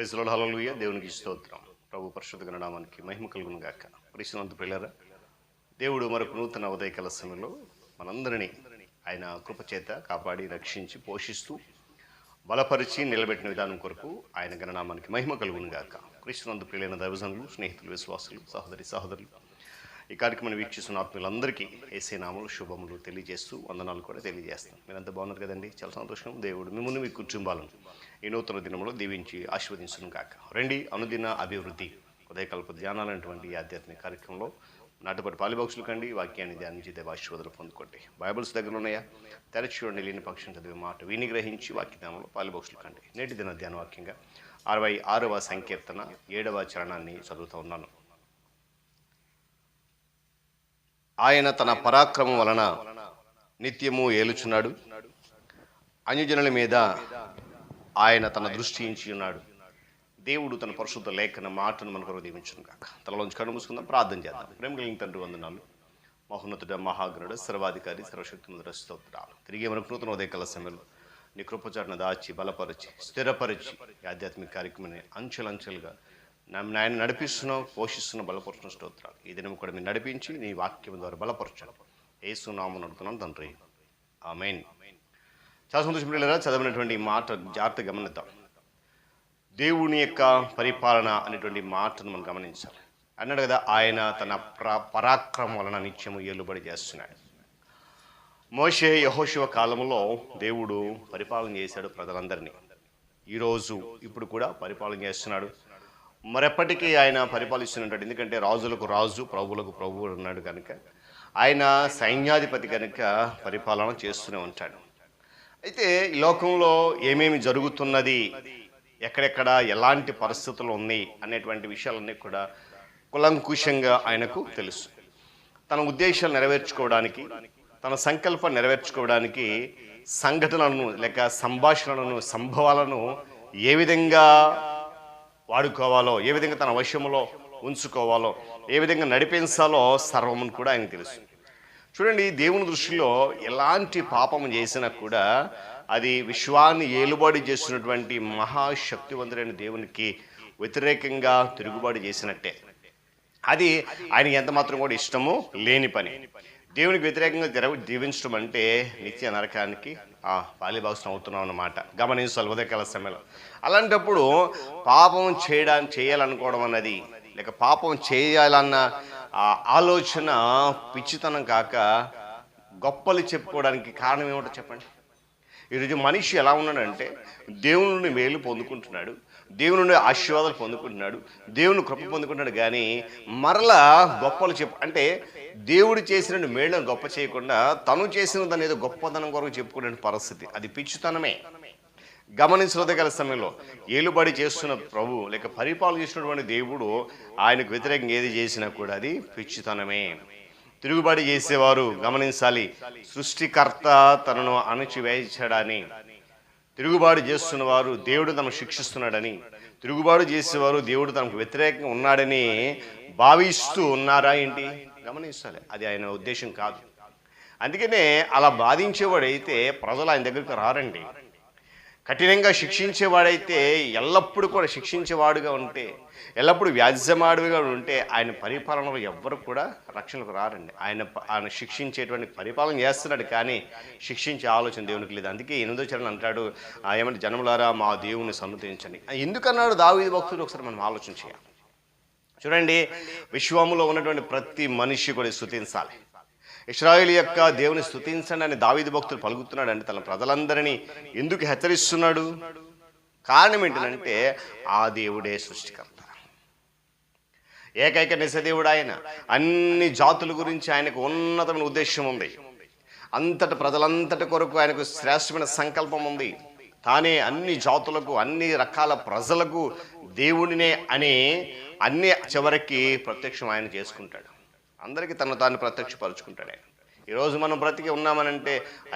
Praise lord, హల్లెలూయా. దేవునికి స్తోత్రం. ప్రభు పరిశుద్ధ నామానికి మహిమ కలుగును గాక. పరిశుద్ధ ప్రియులారా, దేవుడు మరొక నూతన ఉదయకాల సమయంలో మనందరినీ ఆయన కృపచేత కాపాడి రక్షించి పోషిస్తూ బలపరిచి నిలబెట్టిన విధానం కొరకు ఆయన గణనామానికి మహిమ కలుగును గాక. క్రీస్తునందు ప్రియులైన దైవజనులు, స్నేహితులు, విశ్వాసులు, సహోదరులు ఈ కార్యక్రమాన్ని వీక్షిస్తున్న ఆత్మీయులందరికీ యేసే నామములో శుభములు తెలియజేస్తూ వందనాలు కూడా తెలియజేస్తాం. మీరంతా బాగున్నారు కదండి? చాలా సంతోషం. దేవుడు మిమ్మల్ని మీ కుటుంబాలను ఈ నూతన దినంలో దీవించి ఆశీర్వదించును కాక. రండి, అనుదిన అభివృద్ధి ఉదయకల్ప ధ్యానాలైనటువంటి ఈ ఆధ్యాత్మిక కార్యక్రమంలో నాటుపడి పాలిబాక్సులు కండి, వాక్యాన్ని ధ్యానించి దేవాశీర్వాదాలు పొందుకోండి. బైబిల్స్ దగ్గర ఉన్నాయా? తెరచి చూడండి. లేని పక్షం చదివే మాట విని గ్రహించి వాక్యధ్యానంలో పాలిబాక్సులు కండి. నేటి దిన ధ్యాన వాక్యంగా 66వ సంకీర్తన 7వ చరణాన్ని చదువుతూ ఉన్నాను. ఆయన తన పరాక్రమం వలన నిత్యము ఏలుచున్నాడు, అన్యజనుల మీద ఆయన తన దృష్టి ఉంచి ఉన్నాడు. దేవుడు తన పరిశుద్ధ లేఖన మాటను మనకు దీవించును కాక. తలలోంచి కన్ను మూసుకుందాం, ప్రార్థన చేద్దాం. ప్రేమ కలిగిన తండ్రి, వందనాలు. మహోన్నతుడ, మహాగ్నుడు, సర్వాధికారి, సర్వశక్తిమంతుడ, స్తోత్రాలు. తిరిగి మనకు నూతన ఉదయకాల సమయంలో నీ కృపచాటును దాచి బలపరిచి స్థిరపరిచి ఈ ఆధ్యాత్మిక కార్యక్రమాన్ని అంచెలంచెలుగా నాయన నడిపిస్తున్నావు, పోషిస్తున్నావు, బలపరుస్తున్న స్తోత్రాలు. ఈ దినం కూడా మీరు నడిపించి నీ వాక్యం ద్వారా బలపరచండి. యేసు నామమున అడుగుతున్నాను తండ్రి, ఆమేన్. చాలా సంతోషం పిల్లరా. చదివినటువంటి మాట జాగ్రత్తగా గమనిద్దాం. దేవుని యొక్క పరిపాలన అనేటువంటి మాటను మనం గమనించాలి. అన్నాడు కదా, ఆయన తన పరాక్రమం వలన నిత్యము ఏలుబడి చేస్తున్నాడు. మోషే యెహోషువ కాలంలో దేవుడు పరిపాలన చేశాడు ప్రజలందరినీ. ఈరోజు ఇప్పుడు కూడా పరిపాలన చేస్తున్నాడు. మరెప్పటికీ ఆయన పరిపాలిస్తున్నట్టు. ఎందుకంటే రాజులకు రాజు, ప్రభువులకు ప్రభువు ఉన్నాడు కనుక ఆయన సైన్యాధిపతి కనుక పరిపాలన చేస్తూనే ఉంటాడు. అయితే ఈ లోకంలో ఏమేమి జరుగుతున్నది, ఎక్కడెక్కడ ఎలాంటి పరిస్థితులు ఉన్నాయి అనేటువంటి విషయాలన్నీ కూడా కులంకుశంగా ఆయనకు తెలుసు. తన ఉద్దేశాలు నెరవేర్చుకోవడానికి, తన సంకల్పం నెరవేర్చుకోవడానికి సంఘటనలను లేక సంభాషణలను, సంభవాలను ఏ విధంగా వాడుకోవాలో, ఏ విధంగా తన వశంలో ఉంచుకోవాలో, ఏ విధంగా నడిపించాలో సర్వమును కూడా ఆయనకు తెలుసు. చూడండి, దేవుని దృష్టిలో ఎలాంటి పాపం చేసినా కూడా అది విశ్వాన్ని ఏలుబడి చేసినటువంటి మహాశక్తివంతుడైన దేవునికి వ్యతిరేకంగా తిరుగుబాటు చేసినట్టే. అది ఆయనకి ఎంత మాత్రం కూడా ఇష్టము లేని పని. దేవునికి వ్యతిరేకంగా జీవించడం అంటే నిత్య నరకానికి పాలిభాగం అవుతున్నాం అన్నమాట. గమనించాలి ఉదయకాల సమయంలో. అలాంటప్పుడు పాపం చేయాలనుకోవడం అన్నది, లేక పాపం చేయాలన్న ఆలోచన పిచ్చితనం కాక గొప్పలు చెప్పుకోవడానికి కారణం ఏమిటో చెప్పండి. ఈరోజు మనిషి ఎలా ఉన్నాడంటే దేవుని నుండి మేలు పొందుకుంటున్నాడు, దేవుని నుండి ఆశీర్వాదాలు పొందుకుంటున్నాడు, దేవుని కృప పొందుకుంటున్నాడు. కానీ మరలా గొప్పలు అంటే దేవుడు చేసిన మేళ్ళను గొప్ప చేయకుండా తను చేసిన దాన్ని ఏదో గొప్పతనం కొరకు చెప్పుకునే పరిస్థితి, అది పిచ్చితనమే. గమనించగల సమయంలో ఏలుబడి చేస్తున్న ప్రభు లేక పరిపాలన చేసినటువంటి దేవుడు ఆయనకు వ్యతిరేకంగా ఏది చేసినా కూడా అది పిచ్చితనమే. తిరుగుబాటు చేసేవారు గమనించాలి, సృష్టికర్త తనను అణచివేయించాడని, తిరుగుబాటు చేస్తున్న వారు దేవుడు తనను శిక్షిస్తున్నాడని, తిరుగుబాటు చేసేవారు దేవుడు తనకు వ్యతిరేకంగా ఉన్నాడని భావిస్తూ ఉన్నారా ఏంటి? గమనించాలి, అది ఆయన ఉద్దేశం కాదు. అందుకనే అలా బాధించేవాడైతే ప్రజలు ఆయన దగ్గరికి రారండి. కఠినంగా శిక్షించేవాడైతే, ఎల్లప్పుడూ కూడా శిక్షించేవాడుగా ఉంటే, ఎల్లప్పుడూ వ్యాజ్యమాడుగా ఉంటే ఆయన పరిపాలనలో ఎవ్వరు కూడా రక్షణకు రారండి. ఆయన శిక్షించేటువంటి పరిపాలన చేస్తున్నాడు, కానీ శిక్షించే ఆలోచన దేవునికి లేదు. అందుకే 8వ చరణం అంటాడు, ఏమంటే జనములారా మా దేవుని సన్నుతించండి. ఎందుకన్నాడు దావీదు భక్తుడు? ఒకసారి మనం ఆలోచన చేయాలి. చూడండి, విశ్వములో ఉన్నటువంటి ప్రతి మనిషి కూడా స్తుతించాలి. ఇశ్రాయేలు యొక్క దేవుని స్తుతించండి అని దావీదు భక్తుడు పలుకుతున్నాడు. అంటే తన ప్రజలందరినీ ఎందుకు హెచ్చరిస్తున్నాడు? కారణం ఏంటంటే ఆ దేవుడే సృష్టికర్త, ఏకైక నిజదేవుడు ఆయన. అన్ని జాతుల గురించి ఆయనకు ఉన్నతమైన ఉద్దేశం ఉంది. అంతటి ప్రజలంతటి కొరకు ఆయనకు శ్రేష్టమైన సంకల్పం ఉంది. తానే అన్ని జాతులకు, అన్ని రకాల ప్రజలకు దేవుడినే అని అన్ని చివరికి ప్రత్యక్షం ఆయన చేసుకుంటాడు. అందరికీ తను తాను ప్రత్యక్షపరుచుకుంటాడు ఆయన. ఈరోజు మనం బ్రతికి ఉన్నామనంటే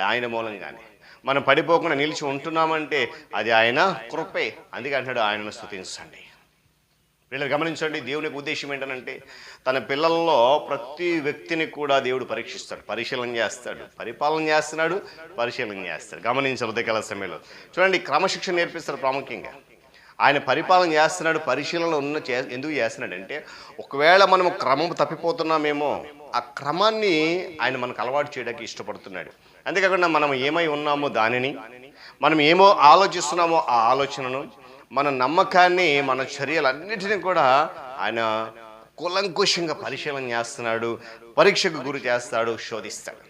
ఆయన మూలంగానే, మనం పడిపోకుండా నిలిచి ఉంటున్నామంటే అది ఆయన కృపే. అందుకే అంటాడు ఆయనను స్తుతించండి. వీళ్ళని గమనించండి, దేవునికి ఉద్దేశం ఏంటనంటే తన పిల్లల్లో ప్రతి వ్యక్తిని కూడా దేవుడు పరీక్షిస్తాడు, పరిశీలన చేస్తాడు, పరిపాలన చేస్తున్నాడు, పరిశీలన చేస్తాడు. గమనించాలి ఉదయకాల సమయంలో. చూడండి, క్రమశిక్షణ నేర్పిస్తాడు ప్రాముఖ్యంగా. ఆయన పరిపాలన చేస్తున్నాడు, పరిశీలనలో ఎందుకు చేస్తున్నాడు అంటే, ఒకవేళ మనం క్రమం తప్పిపోతున్నామేమో, ఆ క్రమాన్ని ఆయన మనకు అలవాటు చేయడానికి ఇష్టపడుతున్నాడు. అంతేకాకుండా మనం ఏమై ఉన్నామో దానిని, మనం ఏమో ఆలోచిస్తున్నామో ఆ ఆలోచనను, మన నమ్మకాన్ని, మన చర్యలన్నిటినీ కూడా ఆయన కూలంకుషంగా పరిశీలన చేస్తున్నాడు, పరీక్షకు గురి చేస్తాడు, శోధిస్తాడు.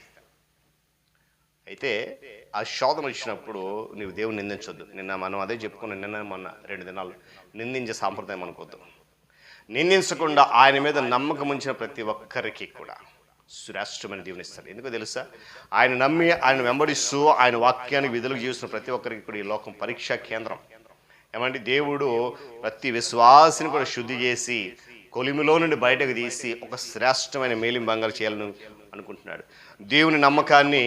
అయితే ఆ శోధన వచ్చినప్పుడు నీవు దేవుని నిందించొద్దు. నిన్న మనం అదే చెప్పుకున్నాం, నిన్న మొన్న 2 దినాలు నిందించే సాంప్రదాయం అనుకోవద్దు. నిందించకుండా ఆయన మీద నమ్మకం ఉంచిన ప్రతి ఒక్కరికి కూడా శ్రేష్టమైన దేవుని ఇస్తాడు. ఎందుకో తెలుసా? ఆయన నమ్మి ఆయన వెంబడిస్తూ ఆయన వాక్యానికి విధులకు జీవిస్తున్న ప్రతి ఒక్కరికి కూడా ఈ లోకం పరీక్షా కేంద్రం. ఏమంటే దేవుడు ప్రతి విశ్వాసిని కూడా శుద్ధి చేసి కొలిమిలో నుండి బయటకు తీసి ఒక శ్రేష్టమైన మేలింబంగాలు చేయాలని అనుకుంటున్నాడు. దేవుని నమ్మకాన్ని,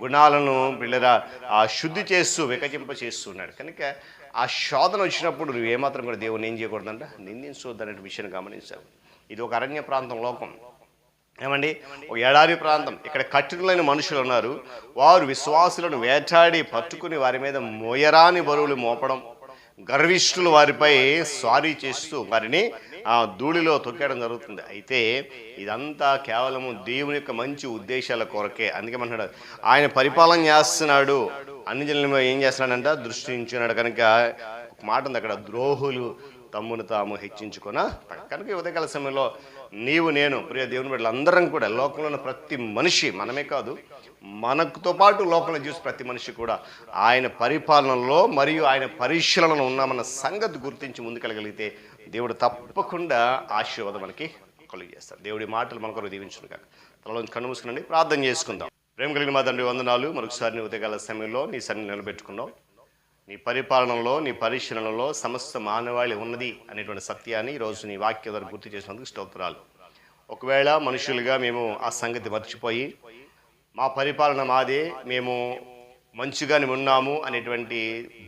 గుణాలను పిల్లరా ఆ శుద్ధి చేస్తూ వికచింప చేస్తున్నాడు. కనుక ఆ శోధన వచ్చినప్పుడు నువ్వు ఏమాత్రం కూడా దేవుని ఏం చేయకూడదంట, నిందించవద్దు అనే విషయాన్ని గమనించాలి. ఇది ఒక అరణ్య ప్రాంతం లోకం. ఏమండి, ఒక ఎడారి ప్రాంతం. ఇక్కడ కఠినమైన మనుషులు ఉన్నారు. వారు విశ్వాసులను వేటాడి పట్టుకుని వారి మీద మోయరాని బరువులు మోపడం, గర్విష్ఠులు వారిపై స్వారీ చేస్తూ వారిని ధూళిలో తొక్కడం జరుగుతుంది. అయితే ఇదంతా కేవలము దేవుని యొక్క మంచి ఉద్దేశాల కొరకే. అందుకే అంటున్నాడు, ఆయన పరిపాలన చేస్తున్నాడు, అన్ని జనుల ఏం చేస్తున్నాడంట, దృష్టించున్నాడు. కనుక ఒక మాట ఉంది అక్కడ, ద్రోహులు తమ్మును తాము హెచ్చించుకున్న. కనుక ఉదయకాల సమయంలో నీవు నేను ప్రియ దేవుని బిడ్డలందరం కూడా, లోకంలో ఉన్న ప్రతి మనిషి, మనమే కాదు మనతో పాటు లోకంలో చూసి ప్రతి మనిషి కూడా ఆయన పరిపాలనలో మరియు ఆయన పరిశీలనలో ఉన్నామన్న సంగతి గుర్తించి ముందుకెళ్ళగలిగితే దేవుడు తప్పకుండా ఆశీర్వాదం మనకి కలుగు చేస్తాడు. దేవుడి మాటలు మనకు దీవించును కాక. తలలో కన్ను మూసుకునండి, ప్రార్థన చేసుకుందాం. ప్రేమ కలిగిన మా తండ్రి, వందనాలు. మరొకసారి నీ ఉదయకాల సమయంలో నీ సన్ని నిలబెట్టుకున్నావు. నీ పరిపాలనలో, నీ పరిశీలనలో సమస్త మానవాళి ఉన్నది అనేటువంటి సత్యాన్ని ఈరోజు నీ వాక్యం ద్వారా గుర్తు చేసినందుకు స్తోత్రాలు. ఒకవేళ మనుషులుగా మేము ఆ సంగతి మర్చిపోయి మా పరిపాలన మాదే, మేము మంచిగానే ఉన్నాము అనేటువంటి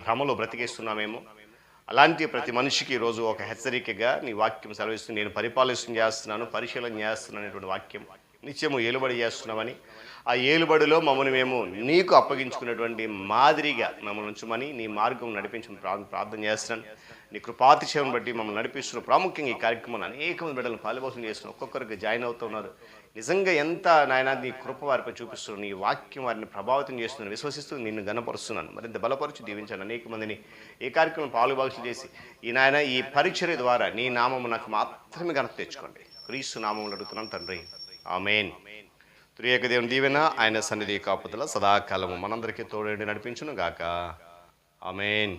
భ్రమలో బ్రతికేస్తున్నామేమో, అలాంటి ప్రతి మనిషికి ఈరోజు ఒక హెచ్చరికగా నీ వాక్యం సెలవిస్తుంది. నేను పరిపాలన చేస్తున్నాను, పరిశీలన చేస్తున్నాను అనేటువంటి వాక్యం నిత్యము ఏలుబడి చేస్తున్నామని, ఆ ఏలుబడిలో మమ్మల్ని మేము నీకు అప్పగించుకున్నటువంటి మాదిరిగా మమ్మల్ని ఉంచమని, నీ మార్గం నడిపించమని ప్రార్థన చేస్తున్నాను. నీ కృపాతిశయం బట్టి మమ్మల్ని నడిపిస్తున్న, ప్రాముఖ్యంగా ఈ కార్యక్రమాన్ని అనేక మంది బిడ్డలను పాలుభాషణ చేస్తున్నారు, ఒక్కొక్కరికి జాయిన్ అవుతున్నారు. నిజంగా ఎంత నాయన నీ కృప వారిపై చూపిస్తున్నాను, నీ వాక్యం వారిని ప్రభావితం చేస్తున్నాను, విశ్వసిస్తూ నిన్ను గణపరుస్తున్నాను. మరింత బలపరుచు దీవించాను. అనేక మందిని ఈ కార్యక్రమం పాలుభాషణ చేసి ఈ నాయన ఈ పరిచర్య ద్వారా నీ నామము నాకు మాత్రమే ఘనత తెచ్చుకోండి. క్రీస్తు నామములు అడుగుతున్నాను తండ్రి, ఆమేన్. త్రియేక దేవుని దీవెన, ఆయన సన్నిధి కాపుదల సదాకాలము మనందరికీ తోడేండి నడిపించును గాక. ఆమేన్.